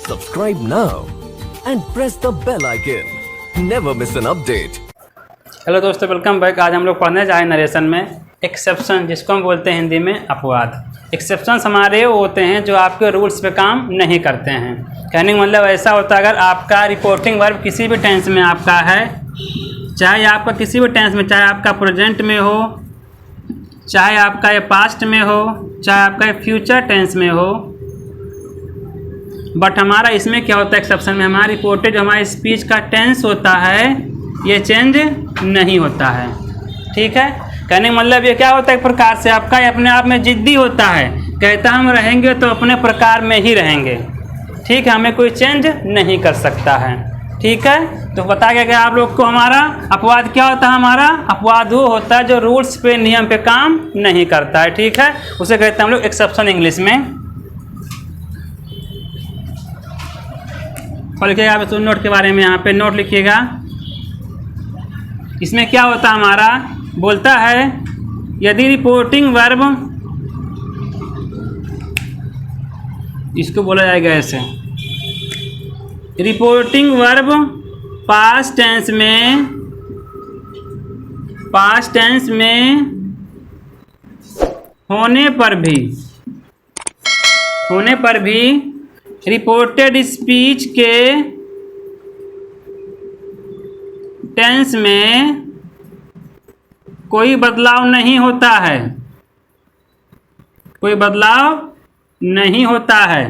Subscribe now and press the bell icon. Never miss an update. Hello दोस्तों, welcome back. आज हम लोग पढ़ने जाए नरेशन में एक्सेप्शन, जिसको हम बोलते हैं हिंदी में अपवाद। एक्सेप्शंस हमारे वो होते हैं जो आपके रूल्स पे काम नहीं करते हैं। कहने का मतलब ऐसा होता है, अगर आपका रिपोर्टिंग वर्ब किसी भी टेंस में आपका है, चाहे आपका किसी भी टेंस में, चाहे आपका प्रेजेंट में हो, चाहे आपका ये पास्ट में हो, चाहे आपका ये फ्यूचर टेंस में हो, बट हमारा इसमें क्या होता है, एक्सेप्शन में हमारा रिपोर्टेड हमारे स्पीच का टेंस होता है, ये चेंज नहीं होता है। ठीक है, कहने का मतलब ये क्या होता है, एक प्रकार से आपका ये अपने आप में जिद्दी होता है, कहता हम रहेंगे तो अपने प्रकार में ही रहेंगे। ठीक है, हमें कोई चेंज नहीं कर सकता है। ठीक है, तो बता गया आप लोग को हमारा अपवाद क्या होता है। हमारा अपवाद वो होता है जो रूल्स पे, नियम पे काम नहीं करता है। ठीक है, उसे कहते हैं हम लोग एक्सेप्शन इंग्लिश में। और लिखिएगा आप नोट के बारे में, यहाँ पे नोट लिखिएगा। इसमें क्या होता है, हमारा बोलता है यदि रिपोर्टिंग वर्ब, इसको बोला जाएगा ऐसे, रिपोर्टिंग वर्ब पास्ट टेंस में होने पर भी रिपोर्टेड स्पीच के टेंस में कोई बदलाव नहीं होता है, कोई बदलाव नहीं होता है।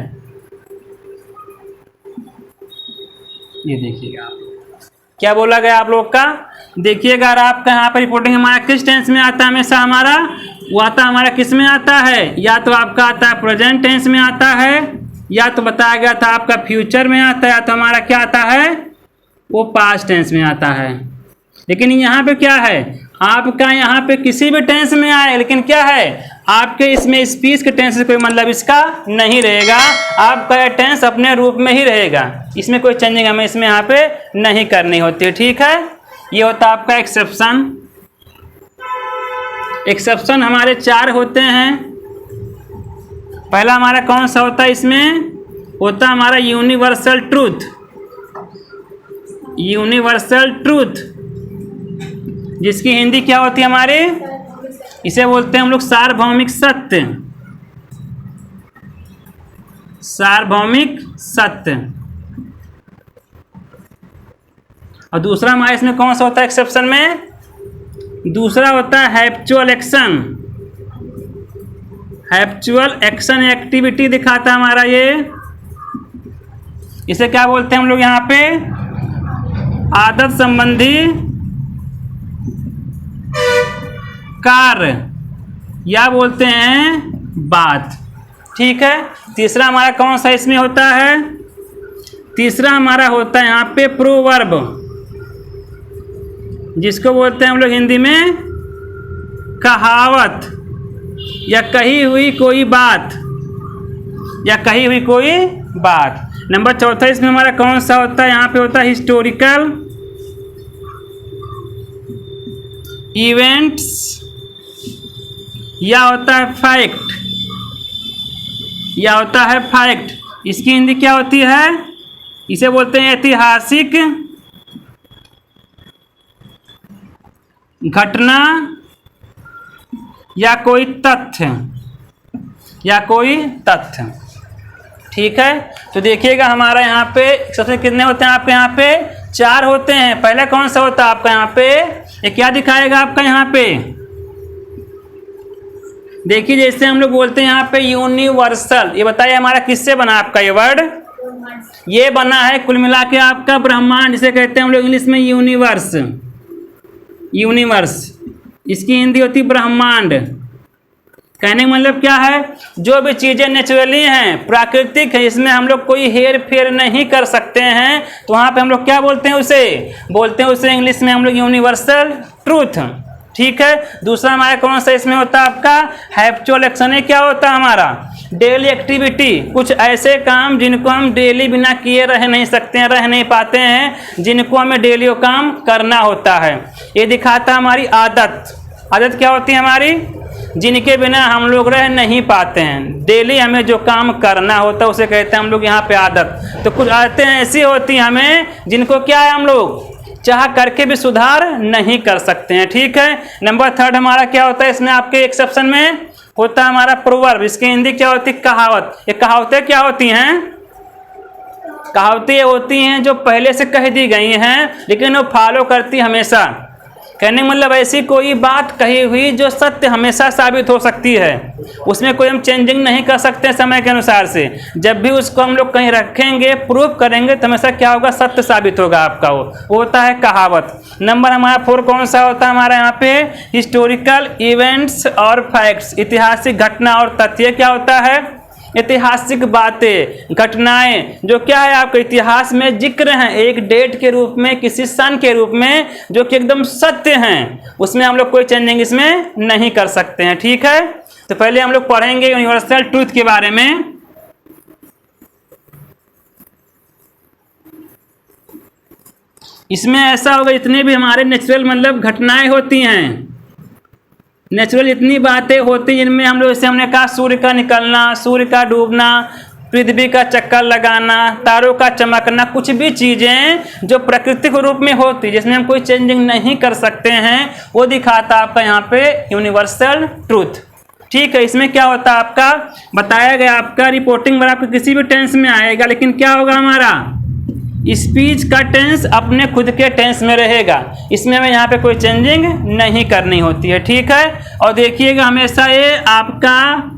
ये देखिएगा क्या बोला गया आप लोग का। देखिएगा अगर आपका यहाँ पर रिपोर्टिंग हमारा किस टेंस में आता है, हमेशा हमारा वो आता है, हमारा किस में आता है, या तो आपका आता है प्रेजेंट टेंस में आता है, या तो बताया गया था आपका फ्यूचर में आता है, या तो हमारा क्या आता है, वो पास्ट टेंस में आता है। लेकिन यहाँ पे क्या है, आपका यहाँ पे किसी भी टेंस में आए, लेकिन क्या है, आपके इसमें स्पीच के टेंस से कोई मतलब इसका नहीं रहेगा, आपका टेंस अपने रूप में ही रहेगा, इसमें कोई चेंजिंग हमें इसमें यहाँ पे नहीं करनी होती है। ठीक है, ये होता है आपका एक्सेप्शन। एक्सेप्शन हमारे 4 होते हैं। पहला हमारा कौन सा होता है, इसमें होता हमारा यूनिवर्सल ट्रूथ। यूनिवर्सल ट्रूथ जिसकी हिंदी क्या होती है हमारे, इसे बोलते हैं हम लोग सार्वभौमिक सत्य। सार्वभौमिक सत्य। और दूसरा हमारे इसमें कौन सा होता है एक्सेप्शन में, दूसरा होता है habitual action. Habitual action activity दिखाता है हमारा ये, इसे क्या बोलते हैं हम लोग यहाँ पे, आदत संबंधी कार्य या बोलते हैं बात। ठीक है, तीसरा हमारा कौन सा इसमें होता है, तीसरा हमारा होता है यहाँ पे प्रोवर्ब, जिसको बोलते हैं हम लोग हिंदी में कहावत या कही हुई कोई बात, या कही हुई कोई बात। नंबर चौथा इसमें हमारा कौन सा होता है, यहाँ पे होता है हिस्टोरिकल इवेंट्स, या होता है फैक्ट, या होता है फैक्ट। इसकी हिंदी क्या होती है, इसे बोलते हैं ऐतिहासिक घटना या कोई तथ्य, या कोई तथ्य। ठीक है, तो देखिएगा हमारा यहाँ पे सबसे कितने होते हैं, आपके यहाँ पे 4 होते हैं। पहला कौन सा होता है आपका यहाँ पे, ये क्या दिखाएगा आपका यहाँ पे, देखिए जैसे हम लोग बोलते हैं यहाँ पे यूनिवर्सल, ये बताइए हमारा किससे बना आपका ये वर्ड, ये बना है कुल मिला के आपका ब्रह्मांड, जिसे कहते हैं हम लोग इंग्लिश में यूनिवर्स। यूनिवर्स इसकी हिंदी होती ब्रह्मांड। कहने का मतलब क्या है, जो भी चीज़ें नेचुरली हैं, प्राकृतिक है, इसमें हम लोग कोई हेर फेर नहीं कर सकते हैं, तो वहाँ पे हम लोग क्या बोलते हैं, उसे बोलते हैं उसे इंग्लिश में हम लोग यूनिवर्सल ट्रूथ। ठीक है, दूसरा हमारा कौन सा इसमें होता है आपका हैप्चुअल एक्शन। है क्या होता है हमारा डेली एक्टिविटी, कुछ ऐसे काम जिनको हम डेली बिना किए रह नहीं सकते हैं, रह नहीं पाते हैं, जिनको हमें डेली वो काम करना होता है। ये दिखाता है हमारी आदत। आदत क्या होती है हमारी, जिनके बिना हम लोग रह नहीं पाते हैं। डेली हमें जो काम करना होता है उसे कहते हैं हम लोग यहाँ पे आदत। तो कुछ आदतें ऐसी होती हैं हमें जिनको क्या है हम लोग चाह करके भी सुधार नहीं कर सकते हैं। ठीक है। नंबर 3 हमारा क्या होता है इसमें आपके एक्सेप्शन में होता है हमारा प्रोवर्ब। इसकी हिंदी क्या होती है? कहावत। ये कहावतें क्या होती हैं? कहावतें होती हैं जो पहले से कह दी गई हैं लेकिन वो फॉलो करती हमेशा। कहने का मतलब ऐसी कोई बात कही हुई जो सत्य हमेशा साबित हो सकती है, उसमें कोई हम चेंजिंग नहीं कर सकते समय के अनुसार से। जब भी उसको हम लोग कहीं रखेंगे, प्रूव करेंगे तो हमेशा क्या होगा? सत्य साबित होगा आपका। वो होता है कहावत। नंबर हमारा 4 कौन सा होता है हमारा यहाँ पे? हिस्टोरिकल इवेंट्स और फैक्ट्स। ऐतिहासिक घटना और तथ्य क्या होता है? ऐतिहासिक बातें, घटनाएं जो क्या है आपके इतिहास में जिक्र हैं एक डेट के रूप में, किसी सन के रूप में, जो कि एकदम सत्य हैं, उसमें हम लोग कोई चेंजिंग इसमें नहीं कर सकते हैं। ठीक है। तो पहले हम लोग पढ़ेंगे यूनिवर्सल ट्रूथ के बारे में। इसमें ऐसा होगा जितने भी हमारे नेचुरल मतलब घटनाएं होती हैं, नेचुरल इतनी बातें होती जिनमें हम लोग जैसे हमने कहा सूर्य का निकलना, सूर्य का डूबना, पृथ्वी का चक्कर लगाना, तारों का चमकना, कुछ भी चीज़ें जो प्राकृतिक रूप में होती जिसमें हम कोई चेंजिंग नहीं कर सकते हैं, वो दिखाता आपका यहाँ पे यूनिवर्सल ट्रूथ। ठीक है। इसमें क्या होता है आपका बताया गया आपका रिपोर्टिंग वर्ब आपके किसी भी टेंस में आएगा, लेकिन क्या होगा हमारा स्पीच का टेंस अपने खुद के टेंस में रहेगा। इसमें हमें यहाँ पे कोई चेंजिंग नहीं करनी होती है। ठीक है। और देखिएगा हमेशा ये आपका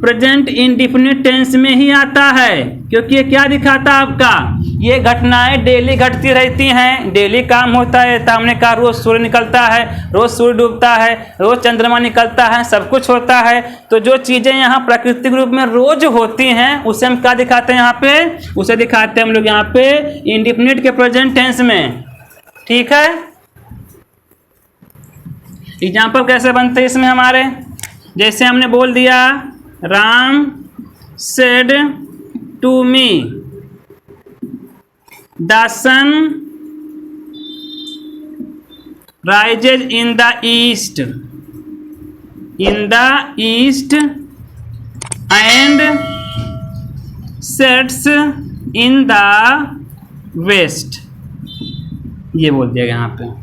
प्रेजेंट इंडिफिनिट टेंस में ही आता है, क्योंकि ये क्या दिखाता है आपका? ये घटनाएं डेली घटती रहती हैं, डेली काम होता है। तो हमने कहा रोज सूर्य निकलता है, रोज सूर्य डूबता है, रोज चंद्रमा निकलता है, सब कुछ होता है। तो जो चीज़ें यहाँ प्राकृतिक रूप में रोज होती हैं उसे हम क्या दिखाते हैं यहाँ पे? उसे दिखाते हैं हम लोग यहाँ पे इंडिफिनिट के प्रेजेंट टेंस में। ठीक है। एग्जाम्पल कैसे बनते हैं इसमें हमारे? जैसे हमने बोल दिया Ram said to me the sun rises in the east and sets in the west. ये बोल दिया यहाँ पे।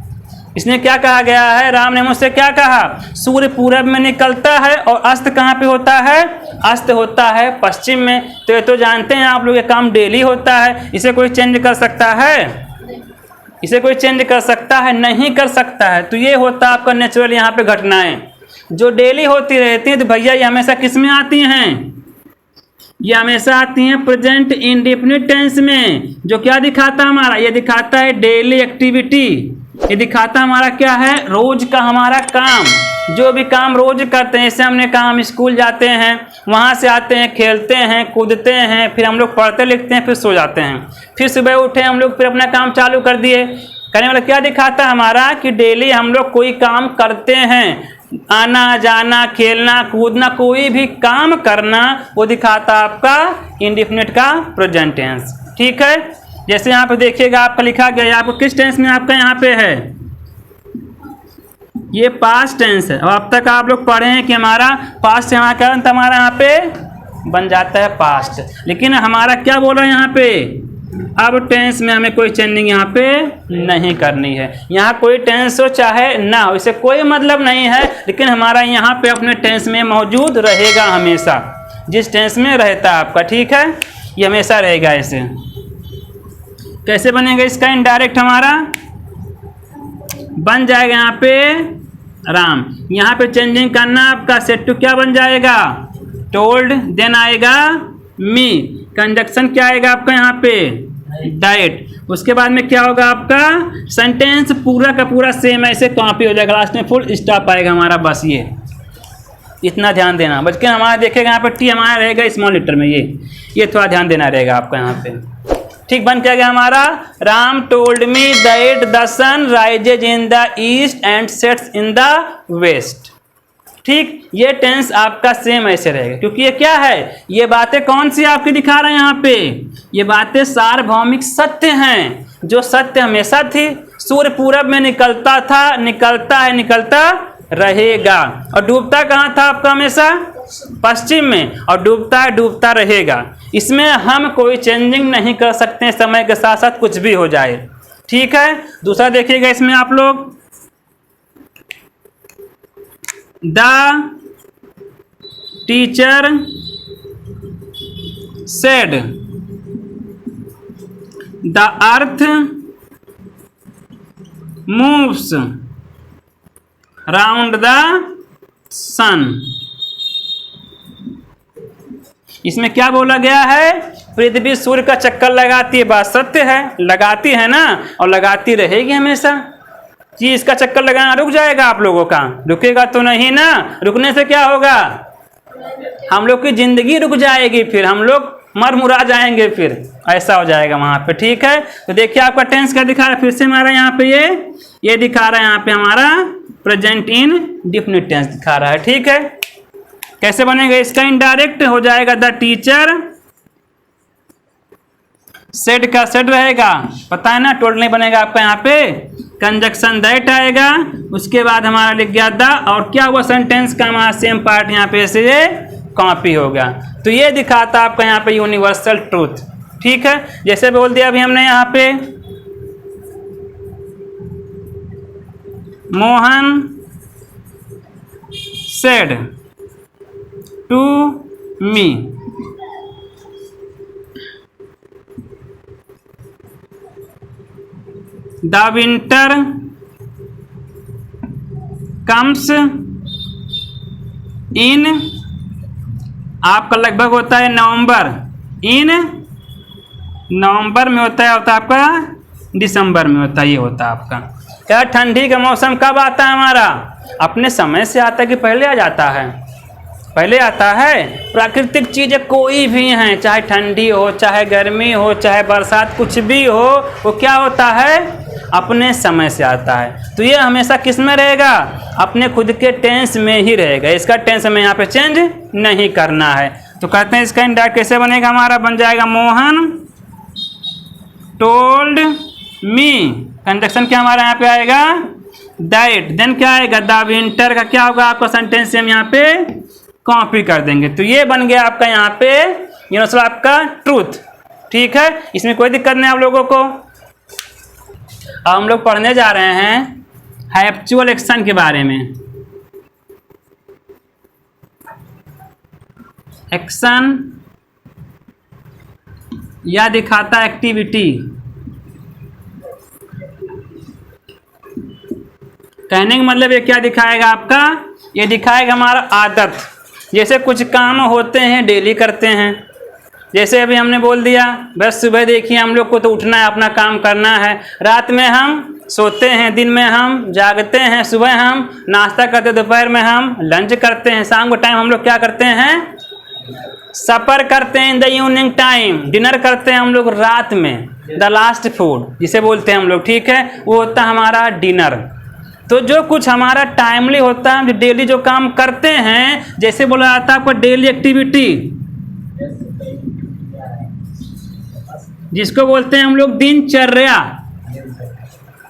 इसने क्या कहा गया है? राम ने मुझसे क्या कहा? सूर्य पूरब में निकलता है और अस्त कहाँ पे होता है? अस्त होता है पश्चिम में। तो ये तो जानते हैं आप लोग, ये काम डेली होता है। इसे कोई चेंज कर सकता है? इसे कोई चेंज कर सकता है? नहीं कर सकता है। तो ये होता है आपका नेचुरल यहाँ पे घटनाएं जो डेली होती रहती हैं। तो भैया ये हमेशा किस में आती हैं? ये हमेशा आती हैं प्रेजेंट इंडिफिनिट टेंस में। जो क्या दिखाता है हमारा? ये दिखाता है डेली एक्टिविटी। ये दिखाता हमारा क्या है? रोज का हमारा काम, जो भी काम रोज करते हैं। जैसे हमने कहा हम स्कूल जाते हैं, वहाँ से आते हैं, खेलते हैं, कूदते हैं, फिर हम लोग पढ़ते लिखते हैं, फिर सो जाते हैं, फिर सुबह उठे हम लोग फिर अपना काम चालू कर दिए। कहने वाला क्या दिखाता है हमारा कि डेली हम लोग कोई काम करते हैं, आना जाना, खेलना कूदना, कोई भी काम करना, वो दिखाता आपका इंडिफिनिट का प्रेजेंट टेंस। ठीक है। जैसे यहाँ पे देखिएगा आपका लिखा गया है, आपको किस टेंस में आपका यहाँ पे है? ये पास्ट टेंस है। अब तक आप लोग पढ़े हैं कि हमारा पास्ट से हमारा क्या हमारा यहाँ पे बन जाता है पास्ट, लेकिन हमारा क्या बोल रहा है यहाँ पे? अब टेंस में हमें कोई चेंजिंग यहाँ पे नहीं करनी है। यहाँ कोई टेंस हो चाहे ना हो, इसे कोई मतलब नहीं है, लेकिन हमारा यहाँ पे अपने टेंस में मौजूद रहेगा हमेशा, जिस टेंस में रहता है आपका। ठीक है। ये हमेशा रहेगा ऐसे। कैसे बनेगा इसका? इनडायरेक्ट हमारा बन जाएगा यहाँ पे राम। यहाँ पे चेंजिंग करना आपका सेट टू क्या बन जाएगा? टोल्ड। देन आएगा मी। कंजक्शन क्या आएगा आपका यहाँ पे? डाइट। उसके बाद में क्या होगा आपका? सेंटेंस पूरा का पूरा सेम ऐसे कॉपी हो जाएगा, लास्ट में फुल स्टॉप आएगा हमारा। बस ये इतना ध्यान देना। बल्कि हमारा देखेगा यहाँ पे टी हमारा रहेगा स्मॉल लेटर में, ये थोड़ा ध्यान देना रहेगा आपका यहाँ पे। ठीक। बन क्या गया हमारा? Ram told me that the sun rises in the east and sets in the west. ठीक। ये टेंस आपका सेम ऐसे रहेगा, क्योंकि ये क्या है? ये बातें कौन सी आपकी दिखा रहे हैं यहाँ पे? ये बातें सार्वभौमिक सत्य हैं, जो सत्य हमेशा थी। सूर्य पूरब में निकलता था, निकलता है, निकलता रहेगा। और डूबता कहाँ था आपका हमेशा? पश्चिम में। और डूबता रहेगा। इसमें हम कोई चेंजिंग नहीं कर सकते, समय के साथ साथ कुछ भी हो जाए। ठीक है। दूसरा देखिएगा इसमें आप लोग, the teacher said the earth moves round the sun. इसमें क्या बोला गया है? पृथ्वी सूर्य का चक्कर लगाती है। बात सत्य है, लगाती है ना, और लगाती रहेगी हमेशा। जी इसका चक्कर लगाना रुक जाएगा आप लोगों का? रुकेगा तो नहीं ना। रुकने से क्या होगा? हम लोग की जिंदगी रुक जाएगी, फिर हम लोग मर मुरा जाएंगे, फिर ऐसा हो जाएगा वहां पे। ठीक है। तो देखिए आपका टेंस क्या दिखा रहा है, फिर से हमारा यहाँ पे ये दिखा रहा है, यहाँ पे हमारा प्रेजेंट इन डिफिनिट टेंस दिखा रहा है। ठीक है। कैसे बनेगा इसका? इनडायरेक्ट हो जाएगा, द टीचर सेड का सेड रहेगा, पता है ना, टोल्ड नहीं बनेगा आपका यहाँ पे। कंजक्शन दैट आएगा, उसके बाद हमारा लिख गया द, और क्या हुआ? सेंटेंस का हमारा सेम पार्ट यहाँ पे से ये कॉपी होगा। तो ये दिखाता आपका यहाँ पे यूनिवर्सल ट्रूथ। ठीक है। जैसे बोल दिया अभी हमने यहाँ पे, Mohan said to me, the winter comes in, आपका लगभग होता है नवंबर, इन नवंबर में होता है आपका दिसंबर में होता है, ये होता है आपका। क्या ठंडी का मौसम कब आता है हमारा? अपने समय से आता है कि पहले आ जाता है? पहले आता है। प्राकृतिक चीजें कोई भी हैं, चाहे ठंडी हो, चाहे गर्मी हो, चाहे बरसात, कुछ भी हो, वो क्या होता है? अपने समय से आता है। तो ये हमेशा किस में रहेगा? अपने खुद के टेंस में ही रहेगा। इसका टेंस हमें यहाँ पे चेंज नहीं करना है। तो कहते हैं इसका इंडायरेक्ट कैसे बनेगा? हमारा बन जाएगा मोहन टोल्ड मी, कंजक्शन क्या हमारा यहाँ पे आएगा? दैट। देन क्या आएगा? द विंटर का क्या होगा आपका सेंटेंस से हम यहाँ पे कॉपी कर देंगे। तो ये बन गया आपका यहाँ पे यूनिवर्सल आपका ट्रूथ। ठीक है। इसमें कोई दिक्कत नहीं आप लोगों को। अब हम लोग पढ़ने जा रहे हैं हैप्चुअल एक्शन के बारे में। एक्शन या दिखाता एक्टिविटी, कहने का मतलब ये क्या दिखाएगा आपका? ये दिखाएगा हमारा आदत। जैसे कुछ काम होते हैं डेली करते हैं, जैसे अभी हमने बोल दिया बस सुबह देखिए हम लोग को तो उठना है, अपना काम करना है, रात में हम सोते हैं, दिन में हम जागते हैं, सुबह हम नाश्ता करते हैं, दोपहर में हम लंच करते हैं, शाम को टाइम हम लोग क्या करते हैं? सफर करते हैं। In the evening time dinner करते हैं हम लोग रात में। द लास्ट फूड जिसे बोलते हैं हम लोग, ठीक है, वो होता है हमारा डिनर। तो जो कुछ हमारा टाइमली होता है, जो डेली जो काम करते हैं, जैसे बोला जाता है आपको डेली एक्टिविटी, जिसको बोलते हैं हम लोग दिनचर्या।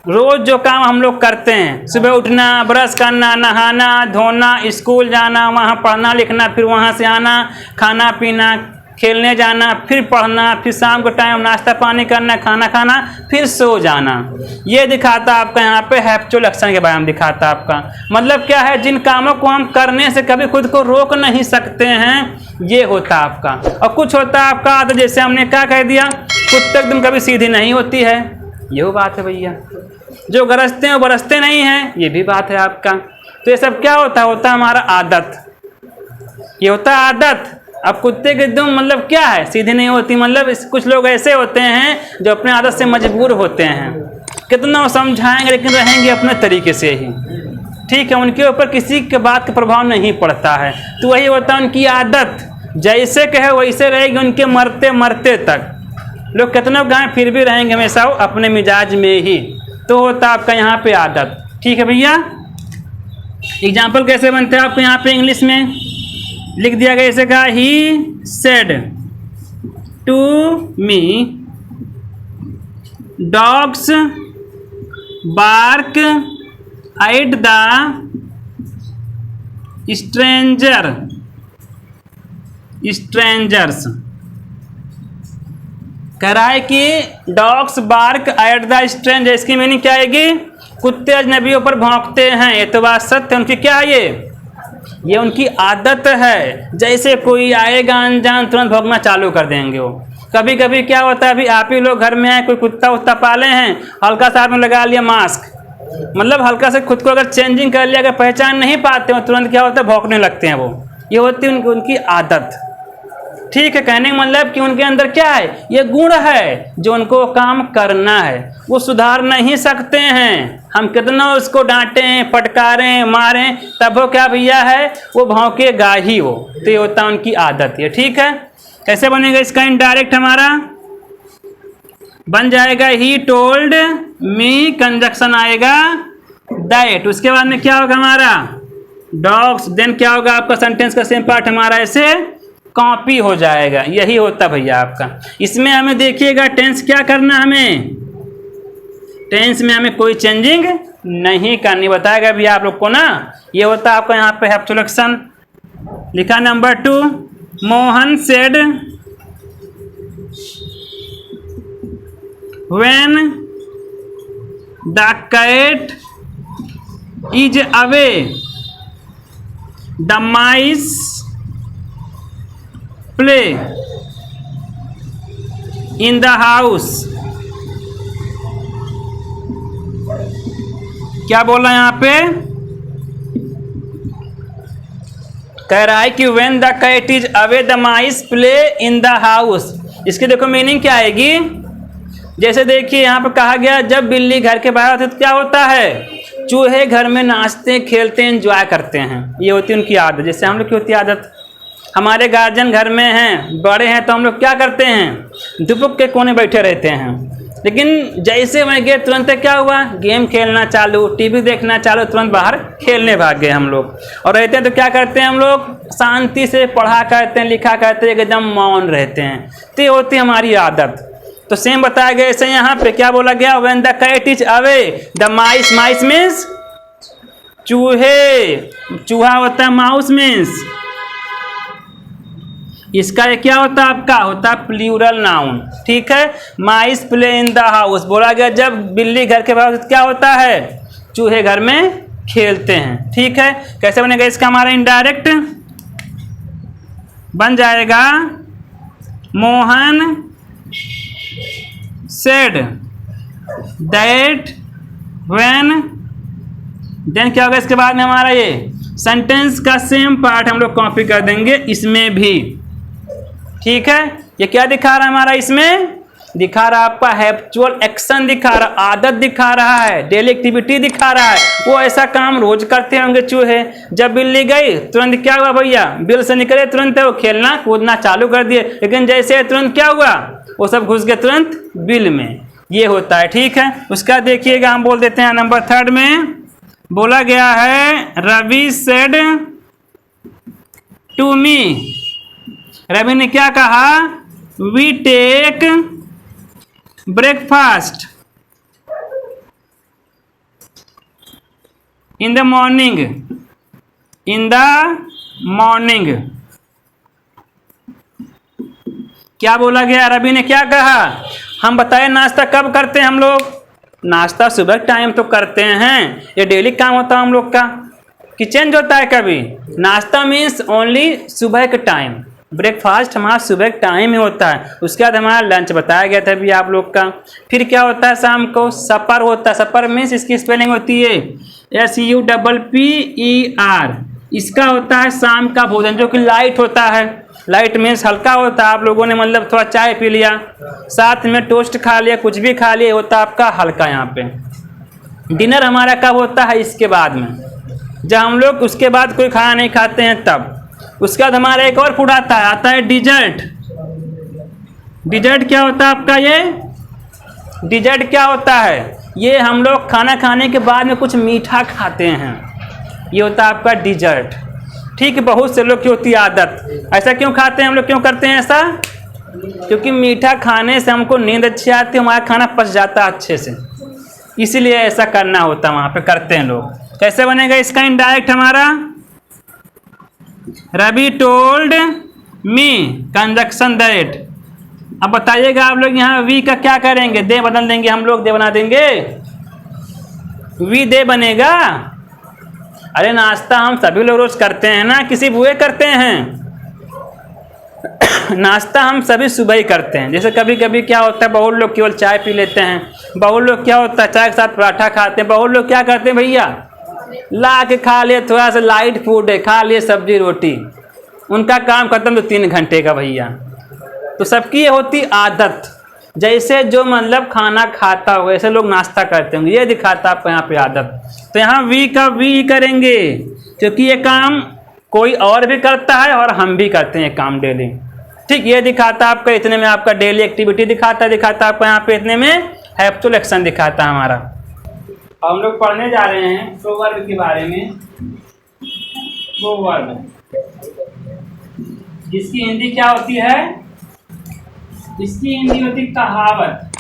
रोज जो काम हम लोग करते हैं, सुबह उठना, ब्रश करना, नहाना धोना, स्कूल जाना, वहाँ पढ़ना लिखना, फिर वहाँ से आना, खाना पीना, खेलने जाना, फिर पढ़ना, फिर शाम को टाइम नाश्ता पानी करना, खाना खाना, फिर सो जाना। ये दिखाता आपका यहाँ पे हैप्चुअल एक्शन के बारे में दिखाता आपका। मतलब क्या है? जिन कामों को हम करने से कभी खुद को रोक नहीं सकते हैं, ये होता आपका। और कुछ होता है आपका आदत, जैसे हमने क्या कह दिया, कुत्ते एकदम कभी सीधी नहीं होती है, ये बात है भैया। जो गरजते हैं वो बरसते नहीं हैं, ये भी बात है आपका। तो ये सब क्या होता है हमारा आदत, ये होता है आदत। अब कुत्ते के एकदम मतलब क्या है? सीधी नहीं होती। मतलब कुछ लोग ऐसे होते हैं जो अपने आदत से मजबूर होते हैं, कितना समझाएंगे लेकिन रहेंगे अपने तरीके से ही, ठीक है, उनके ऊपर किसी के बात का प्रभाव नहीं पड़ता है। तो वही होता है उनकी आदत, जैसे कहे वैसे रहेगी उनके मरते मरते तक। लोग कितना गाएं फिर भी रहेंगे हमेशा वो अपने मिजाज में ही। तो होता आपका यहाँ पे आदत, ठीक है भैया। एग्जाम्पल कैसे बनते हैं आपको यहाँ पे इंग्लिश में लिख दिया गया, ऐसे कहा, he said to me dogs bark at the stranger, strangers. कह रहा है कि dogs bark at the stranger, इसकी मीनिंग क्या आएगी? कुत्ते अजनबियों पर भौंकते हैं। ये तो बात सत्य है। उनकी क्या है ये उनकी आदत है। जैसे कोई आएगा अनजान तुरंत भौंकना चालू कर देंगे वो। कभी कभी क्या होता है, अभी आप ही लोग घर में आए, कोई कुत्ता उत्ता पाले हैं, हल्का सा आपने लगा लिया मास्क, मतलब हल्का से खुद को अगर चेंजिंग कर लिया, अगर पहचान नहीं पाते हो तुरंत क्या होता है, भौंकने लगते हैं वो। ये होती है उनकी आदत। ठीक है, कहने का मतलब कि उनके अंदर क्या है, ये गुण है जो उनको काम करना है, वो सुधार नहीं सकते हैं। हम कितना उसको डांटें, फटकारें, मारें, तब वो क्या भैया है, वो भौंकेगा ही वो। तो ये होता है उनकी आदत। ये ठीक है। कैसे बनेगा इसका इनडायरेक्ट? हमारा बन जाएगा ही टोल्ड मी, कंजक्शन आएगा दैट, उसके बाद में क्या होगा हमारा डॉग्स, देन क्या होगा आपका सेंटेंस का सेम पार्ट हमारा ऐसे कॉपी हो जाएगा। यही होता भैया आपका। इसमें हमें देखिएगा टेंस क्या करना, हमें टेंस में हमें कोई चेंजिंग नहीं करनी, बताएगा भी आप लोग को ना। ये होता है आपका यहाँ पे हैप्चुलेक्शन लिखा। Number 2, Mohan said when the cat is away the mice play in the house. क्या बोला यहाँ पे? कह रहा है कि when the cat is away the mice play in the house. इसकी देखो मीनिंग क्या आएगी। जैसे देखिए यहाँ पे कहा गया जब बिल्ली घर के बाहर आती है तो क्या होता है, चूहे घर में नाचते खेलते एंजॉय करते हैं। ये होती है उनकी आदत। जैसे हम लोग की होती है आदत, हमारे गार्जियन घर में हैं, बड़े हैं, तो हम लोग क्या करते हैं, दुपक के कोने बैठे रहते हैं। लेकिन जैसे वहीं गए तुरंत क्या हुआ, गेम खेलना चालू, टीवी देखना चालू, तुरंत बाहर खेलने भाग गए हम लोग। और रहते हैं तो क्या करते हैं हम लोग, शांति से पढ़ा करते हैं, लिखा करते हैं, एकदम मौन रहते हैं। तो ये होती है हमारी आदत। तो सेम बताया गया ऐसे यहाँ पे क्या बोला गया, when the cat is away the mice, mice means चूहे, चूहा होता है माउस मीन्स। इसका ये क्या होता है आपका, होता है प्लूरल नाउन। ठीक है, mice play in the house बोला गया जब बिल्ली घर के बाहर क्या होता है, चूहे घर में खेलते हैं। ठीक है, कैसे बनेगा इसका हमारा इनडायरेक्ट? बन जाएगा Mohan said that when, then क्या होगा इसके बाद में हमारा ये सेंटेंस का सेम पार्ट हम लोग कॉपी कर देंगे इसमें भी। ठीक है, ये क्या दिखा रहा है हमारा, इसमें दिखा रहा है आपका हैप्चुअल एक्शन दिखा रहा, आदत दिखा रहा है, डेली एक्टिविटी दिखा रहा है। वो ऐसा काम रोज करते होंगे चूहे। जब बिल्ली गई तुरंत क्या हुआ भैया, बिल से निकले तुरंत वो खेलना कूदना चालू कर दिए, लेकिन जैसे तुरंत क्या हुआ, वो सब घुस गए तुरंत बिल में। ये होता है। ठीक है, उसका देखिएगा हम बोल देते हैं नंबर 3 में बोला गया है Ravi said to me. Ravi ने क्या कहा, we take breakfast in the morning, in the morning. क्या बोला गया, रवि ने क्या कहा, हम बताए नाश्ता कब करते हैं हम लोग, नाश्ता सुबह टाइम तो करते हैं, ये डेली काम होता है हम लोग का कि चेंज होता है कभी। नाश्ता मीन्स ओनली सुबह के टाइम, ब्रेकफास्ट हमारा सुबह टाइम ही होता है। उसके बाद हमारा लंच बताया गया था अभी आप लोग का। फिर क्या होता है शाम को, सपर होता है। सपर मीन्स इसकी स्पेलिंग होती है SUPPER। इसका होता है शाम का भोजन जो कि लाइट होता है। लाइट मीन्स हल्का होता है। आप लोगों ने मतलब थोड़ा चाय पी लिया, साथ में टोस्ट खा लिया, कुछ भी खा लिया, होता है आपका हल्का। यहाँ पे डिनर हमारा कब होता है, इसके बाद में, जब हम लोग उसके बाद कोई खाना नहीं खाते हैं तब। उसके बाद हमारा एक और फूड आता है डिजर्ट। डिजर्ट क्या होता है आपका, ये डिजर्ट क्या होता है, ये हम लोग खाना खाने के बाद में कुछ मीठा खाते हैं, ये होता है आपका डिजर्ट। ठीक है, बहुत से लोग की होती है आदत। ऐसा क्यों खाते हैं हम लोग, क्यों करते हैं ऐसा, क्योंकि मीठा खाने से हमको नींद अच्छी आती है, हमारा खाना पच जाता है अच्छे से, इसीलिए ऐसा करना होता है, वहाँ पे करते हैं लोग। कैसे बनेगा इसका इनडायरेक्ट हमारा, Ravi told me conjunction that. अब बताइएगा आप लोग यहाँ वी का क्या करेंगे, दे बदल देंगे हम लोग, दे बना देंगे, वी दे बनेगा। अरे नाश्ता हम सभी लोग रोज करते हैं ना, किसी बुए करते हैं नाश्ता हम सभी सुबह ही करते हैं। जैसे कभी कभी क्या होता है, बहुत लोग केवल चाय पी लेते हैं, बहुत लोग क्या होता है चाय के साथ पराठा खाते हैं, बहुत लोग क्या करते हैं भैया ला के खा लिए, थोड़ा सा लाइट फूड है, खा लिए सब्जी रोटी, उनका काम खत्म तो 3 घंटे का भैया। तो सबकी ये होती आदत, जैसे जो मतलब खाना खाता हो वैसे लोग नाश्ता करते होंगे, ये दिखाता आपको यहाँ पे आदत। तो यहाँ वी का वी करेंगे क्योंकि ये काम कोई और भी करता है और हम भी करते हैं ये काम डेली। ठीक, ये दिखाता आपका इतने में आपका डेली एक्टिविटी दिखाता आपको यहाँ पे इतने में हैप्चुअल एक्शन दिखाता है हमारा। हम लोग पढ़ने जा रहे हैं प्रोवर्ब के बारे में। प्रोवर्ब इसकी हिंदी क्या होती है, इसकी हिंदी होती कहावत।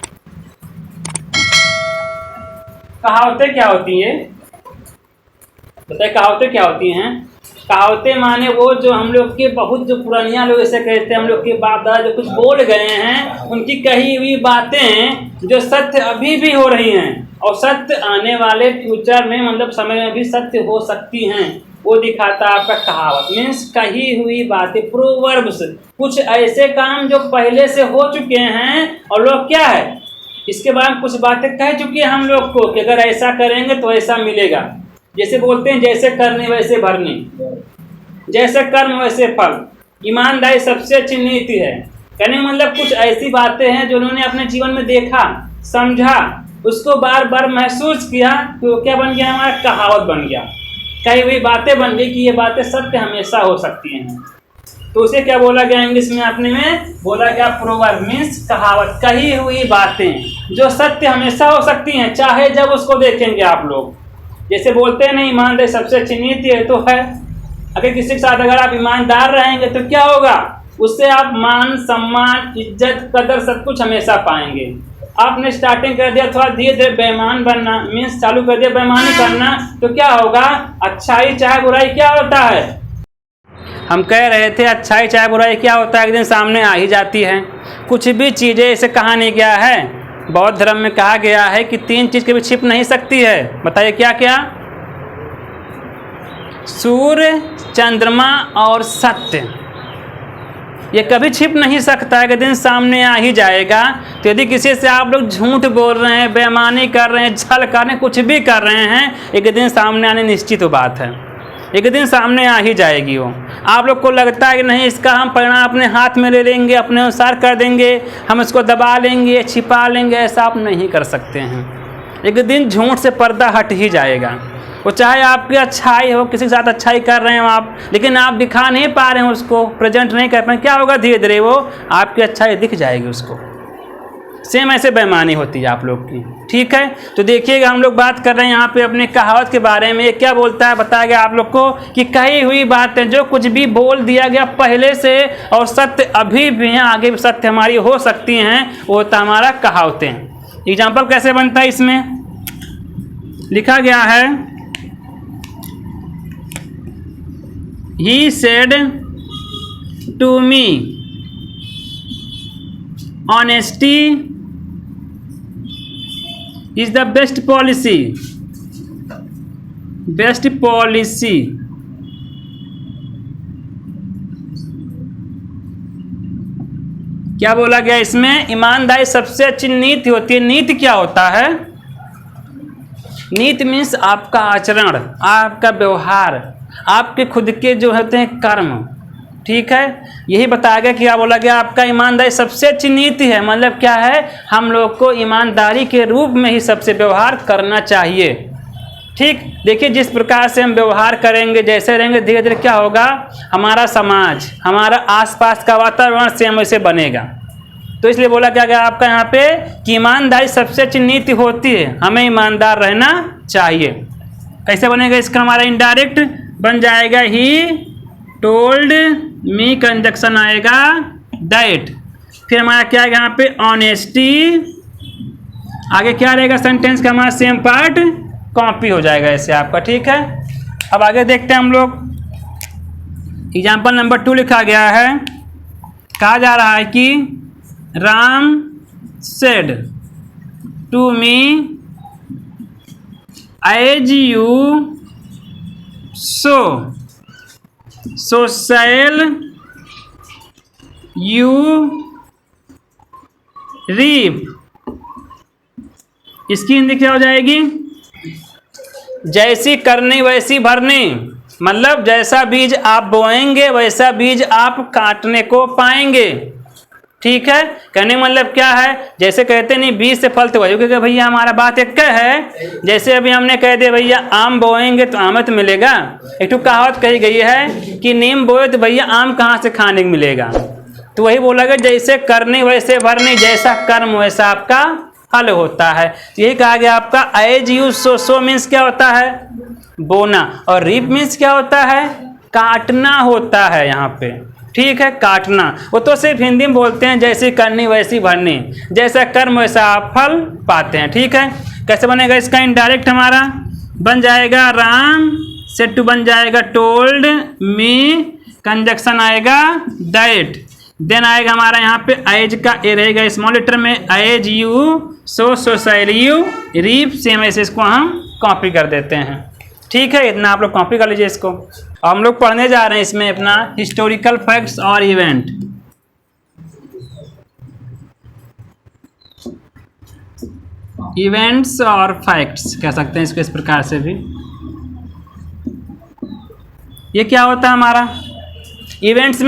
कहावतें क्या होती है बताइए, कहावतें क्या होती हैं? कहावतें माने वो जो हम लोग के बहुत जो पुरानिया लोग ऐसे कहते हैं, हम लोग के बाप दादा जो कुछ बोल गए हैं, उनकी कही हुई बातें जो सत्य अभी भी हो रही हैं और सत्य आने वाले फ्यूचर में मतलब समय में भी सत्य हो सकती हैं, वो दिखाता है आपका कहावत। मीन्स कही हुई बातें, प्रोवर्ब्स, कुछ ऐसे काम जो पहले से हो चुके हैं और लोग क्या है इसके बारे में कुछ बातें कह चुके हैं हम लोग को कि अगर ऐसा करेंगे तो ऐसा मिलेगा। जैसे बोलते हैं जैसे करने वैसे भरने, जैसे कर्म वैसे फल, ईमानदारी सबसे अच्छी नीति है। कहने मतलब कुछ ऐसी बातें हैं जो उन्होंने अपने जीवन में देखा, समझा, उसको बार बार महसूस किया, तो क्या बन गया हमारा कहावत बन गया, कही हुई बातें बन गई कि ये बातें सत्य हमेशा हो सकती हैं। तो उसे क्या बोला गया इंग्लिश में अपने में बोला गया प्रोवर्ब, मीन्स कहावत, कही हुई बातें जो सत्य हमेशा हो सकती हैं चाहे जब उसको देखेंगे आप लोग। जैसे बोलते हैं ना ईमानदारी सबसे अच्छी नीति है, तो है। अगर किसी के साथ अगर आप ईमानदार रहेंगे तो क्या होगा, उससे आप मान सम्मान इज्जत कदर सब कुछ हमेशा पाएंगे। आपने स्टार्टिंग कर दिया थोड़ा धीरे धीरे बेईमान बनना, मीन्स चालू कर दिया बेईमानी करना, तो क्या होगा, अच्छाई चाहे बुराई क्या होता है, हम कह रहे थे अच्छाई चाहे बुराई क्या होता है, एक दिन सामने आ ही जाती है। कुछ भी चीज़ें इसे कहा नहीं गया है, बौद्ध धर्म में कहा गया है कि 3 चीज़ कभी छिप नहीं सकती है। बताइए क्या क्या, सूर्य, चंद्रमा और सत्य, ये कभी छिप नहीं सकता है, कि दिन सामने आ ही जाएगा। तो यदि किसी से आप लोग झूठ बोल रहे हैं, बेईमानी कर रहे हैं, छल कर रहे हैं, कुछ भी कर रहे हैं, एक दिन सामने आने निश्चित बात है, एक दिन सामने आ ही जाएगी वो। आप लोग को लगता है कि नहीं इसका हम परिणाम अपने हाथ में ले लेंगे, अपने अनुसार कर देंगे, हम इसको दबा लेंगे, छिपा लेंगे, ऐसा आप नहीं कर सकते हैं। एक दिन झूठ से पर्दा हट ही जाएगा। वो चाहे आपकी अच्छाई हो, किसी के साथ अच्छाई कर रहे हो आप, लेकिन आप दिखा नहीं पा रहे हैं उसको, प्रेजेंट नहीं कर पाए, क्या होगा, धीरे धीरे वो आपकी अच्छाई दिख जाएगी उसको। सेम ऐसे बेईमानी होती है आप लोग की। ठीक है, तो देखिएगा हम लोग बात कर रहे हैं यहाँ पे अपने कहावत के बारे में। क्या बोलता है बताया गया आप लोग को कि कही हुई बातें जो कुछ भी बोल दिया गया पहले से और सत्य अभी भी हैं, आगे भी सत्य हमारी हो सकती हैं, वो होता हमारा कहावतें। एग्जाम्पल कैसे बनता है, इसमें लिखा गया है, he said to me honesty is the best policy, best policy। क्या बोला गया इसमें, ईमानदारी सबसे अच्छी नीति होती है। नीति क्या होता है, नीति मीन्स आपका आचरण, आपका व्यवहार, आपके खुद के जो होते हैं कर्म। ठीक है, यही बताया गया कि क्या बोला गया, आपका ईमानदारी सबसे अच्छी नीति है। मतलब क्या है, हम लोग को ईमानदारी के रूप में ही सबसे व्यवहार करना चाहिए। ठीक, देखिए जिस प्रकार से हम व्यवहार करेंगे, जैसे रहेंगे, धीरे धीरे क्या होगा, हमारा समाज, हमारा आसपास का वातावरण सेम वैसे बनेगा। तो इसलिए बोला क्या गया आपका यहाँ पे कि ईमानदारी सबसे अच्छी नीति होती है, हमें ईमानदार रहना चाहिए। कैसे बनेगा इसका, हमारा इनडायरेक्ट बन जाएगा, ही टोल्ड मी, कंजक्शन आएगा दैट, फिर हमारा क्या आएगा यहाँ पे ऑनेस्टी, आगे क्या रहेगा सेंटेंस का हमारा सेम पार्ट कॉपी हो जाएगा ऐसे आपका। ठीक है, अब आगे देखते हैं हम लोग, एग्जाम्पल नंबर 2 लिखा गया है, कहा जा रहा है कि Ram said to me as you sow shall you reap. इसकी हिंदी क्या हो जाएगी? जैसी करनी वैसी भरनी, मतलब जैसा बीज आप बोएंगे वैसा बीज आप काटने को पाएंगे। ठीक है, कहने का मतलब क्या है? जैसे कहते नहीं बीज से फल तो वही, क्योंकि भैया हमारा बात एक है। जैसे अभी हमने कह दिया भैया आम बोएंगे तो आम तो मिलेगा। एक तो कहावत कही गई है कि नीम बोए तो भैया आम कहाँ से खाने को मिलेगा। तो वही बोला गया जैसे करनी वैसे भरनी, जैसा कर्म वैसा आपका फल होता है। यही कहा गया आपका एज यू सो मीन्स क्या होता है? बोना, और रीप मीन्स क्या होता है? काटना होता है यहाँ पे। ठीक है, काटना। वो तो सिर्फ हिंदी में बोलते हैं जैसी करनी वैसी भरनी, जैसा कर्म वैसा आप फल पाते हैं। ठीक है, कैसे बनेगा इसका? इनडायरेक्ट हमारा बन जाएगा राम सेड टू बन जाएगा टोल्ड मी, कंजक्शन आएगा दैट, देन आएगा हमारा यहाँ पे एज का ए रहेगा स्मॉल लेटर में, as you sow shall you reap. Same ऐसे इसको हम कॉपी कर देते हैं। ठीक है, इतना आप लोग कॉपी कर लीजिए इसको। हम लोग पढ़ने जा रहे हैं इसमें अपना हिस्टोरिकल फैक्ट्स और इवेंट। इवेंट्स और फैक्ट्स कह सकते हैं इसको इस प्रकार से भी। ये क्या होता है हमारा? इवेंट्स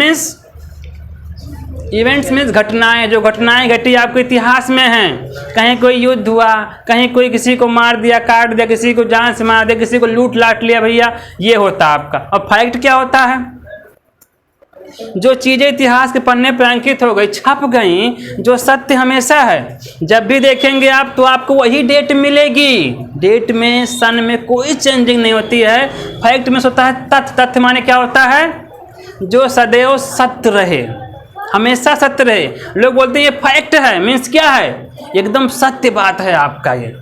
मीन्स घटनाएं, जो घटनाएं घटी आपके इतिहास में हैं। कहीं कोई युद्ध हुआ, कहीं कोई किसी को मार दिया, काट दिया, किसी को जान से मार दिया, किसी को लूट लाट लिया भैया, ये होता आपका। और फैक्ट क्या होता है? जो चीज़ें इतिहास के पन्ने पर अंकित हो गई, छप गई, जो सत्य हमेशा है। जब भी देखेंगे आप तो आपको वही डेट मिलेगी। डेट में सन में कोई चेंजिंग नहीं होती है। फैक्ट में होता है तथ्य। तथ्य माने क्या होता है? जो सदैव सत्य रहे, हमेशा सत्य रहे। लोग बोलते हैं ये फैक्ट है, मीन्स क्या है? एकदम सत्य बात है आपका ये।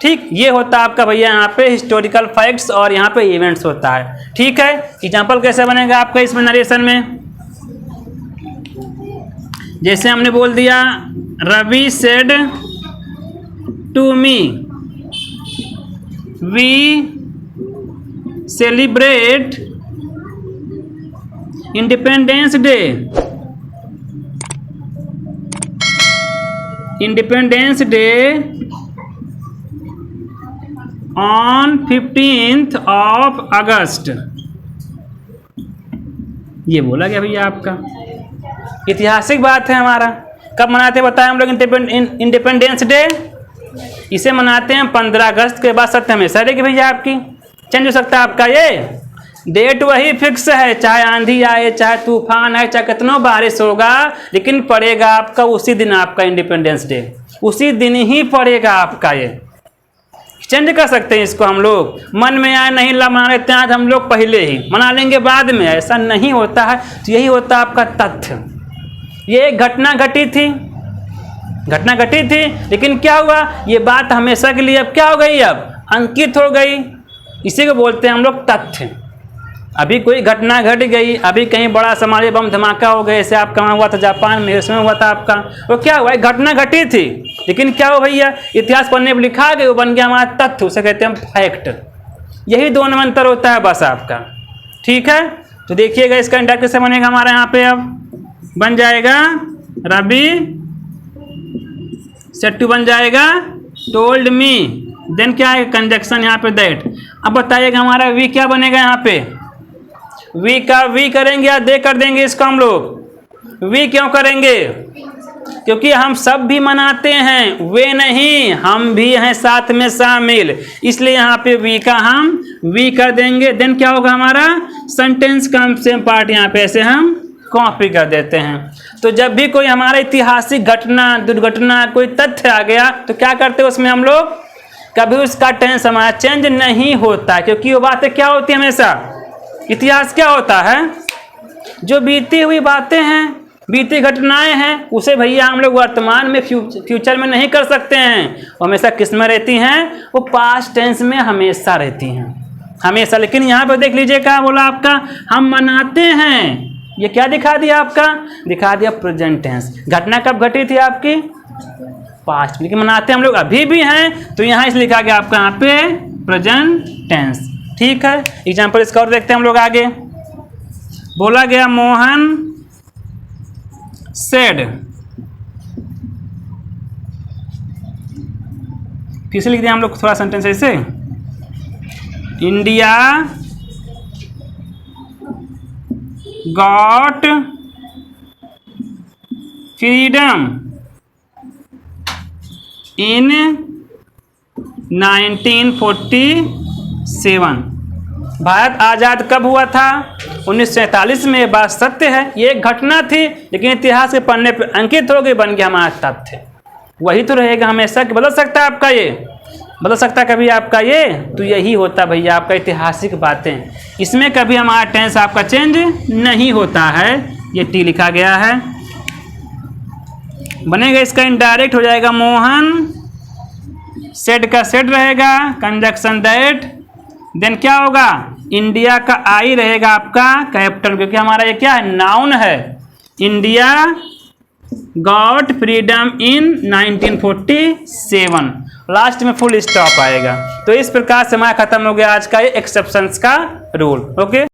ठीक, ये होता है आपका भैया यहाँ पे हिस्टोरिकल फैक्ट्स, और यहाँ पे इवेंट्स होता है। ठीक है, एग्जाम्पल कैसे बनेगा आपका इसमें नरेशन में? जैसे हमने बोल दिया Ravi said to me we celebrate Independence Day on 15th of August। ये बोला गया भैया आपका ऐतिहासिक बात है हमारा। कब मनाते हैं बताएं हम लोग इंडिपेंडेंस डे? इसे मनाते हैं 15 अगस्त के बाद। सत्य हमेशा रहेगी भैया आपकी, चेंज हो सकता है आपका ये डेट, वही फिक्स है। चाहे आंधी आए, चाहे तूफान आए, चाहे कितना बारिश होगा, लेकिन पड़ेगा आपका उसी दिन आपका इंडिपेंडेंस डे, उसी दिन ही पड़ेगा आपका। ये चेंज कर सकते हैं इसको हम लोग, मन में आए नहीं मना लेते हैं आज हम लोग, पहले ही मना लेंगे बाद में, ऐसा नहीं होता है। तो यही होता है आपका तथ्य। ये एक घटना घटी थी, लेकिन क्या हुआ? ये बात हमेशा के लिए अब क्या हो गई? अब अंकित हो गई। इसी को बोलते हैं हम लोग तथ्य। अभी कोई घटना घट गई, अभी कहीं बड़ा समाज बम धमाका हो गया, जैसे आपका वहाँ हुआ था जापान में, उसमें हुआ था आपका, वो क्या हुआ? एक घटना घटी थी, लेकिन क्या हो भैया? इतिहास पढ़ने पर लिखा गया, वो बन गया हमारा तथ्य, उसे कहते हैं हम फैक्ट। यही दोनों में अंतर होता है बस आपका। ठीक है, तो देखिएगा इसका इंडायरेक्ट कैसे बनेगा हमारा यहाँ पे। अब बन जाएगा रवि सेड टू बन जाएगा टोल्ड मी, देन क्या है? कंजक्शन यहाँ पे दैट। अब बताइएगा हमारा वी क्या बनेगा यहाँ पे? वी का वी करेंगे या दे कर देंगे इसको हम लोग? वी क्यों करेंगे? क्योंकि हम सब भी मनाते हैं, वे नहीं, हम भी हैं साथ में शामिल, इसलिए यहाँ पे वी का हम वी कर देंगे। देन क्या होगा हमारा? सेंटेंस का सेम पार्ट यहाँ पे ऐसे हम कॉपी कर देते हैं। तो जब भी कोई हमारा ऐतिहासिक घटना, दुर्घटना, कोई तथ्य आ गया तो क्या करते हैं उसमें हम लोग? कभी उसका टेंस हमारा चेंज नहीं होता, क्योंकि वो बातें क्या होती है हमेशा? इतिहास क्या होता है? जो बीती हुई बातें हैं, बीती घटनाएं हैं, उसे भैया हम लोग वर्तमान में फ्यूचर में नहीं कर सकते हैं। वो हमेशा किस में रहती हैं? वो पास्ट टेंस में हमेशा रहती हैं। हमेशा। लेकिन यहाँ पे देख लीजिए क्या बोला आपका, हम मनाते हैं, ये क्या दिखा दिया आपका, दिखा दिया प्रेजेंट टेंस। घटना कब घटी थी आपकी, पास्ट, लेकिन मनाते हम लोग अभी भी हैं, तो यहाँ इस लिखा गया आपका यहाँ पे प्रेजेंट टेंस। ठीक है, एग्जाम्पल इसका और देखते हैं हम लोग आगे। बोला गया मोहन सेड, फिर से लिख दिया हम लोग थोड़ा सेंटेंस ऐसे, India got freedom in 1947। Bharat आज़ाद कब हुआ था, 1947 में। ये बात सत्य है, ये एक घटना थी, लेकिन इतिहास के पन्ने पर अंकित हो गई, बन गया हमारा तथ्य। वही तो रहेगा हमेशा कि बदल सकता है आपका, ये बदल सकता है कभी आपका ये, तो यही होता भैया आपका ऐतिहासिक बातें। इसमें कभी हमारा टेंस आपका चेंज नहीं होता है। ये टी लिखा गया है, बनेगा इसका इनडायरेक्ट हो जाएगा, मोहन सेड का सेड रहेगा, कंजक्शन दैट, देन क्या होगा, इंडिया का आई रहेगा आपका कैपिटल, क्योंकि हमारा ये क्या है, नाउन है। India got freedom in 1947, last में फुल स्टॉप आएगा। तो इस प्रकार से हमारा खत्म हो गया आज का ये एक्सेप्शंस का रूल। ओके।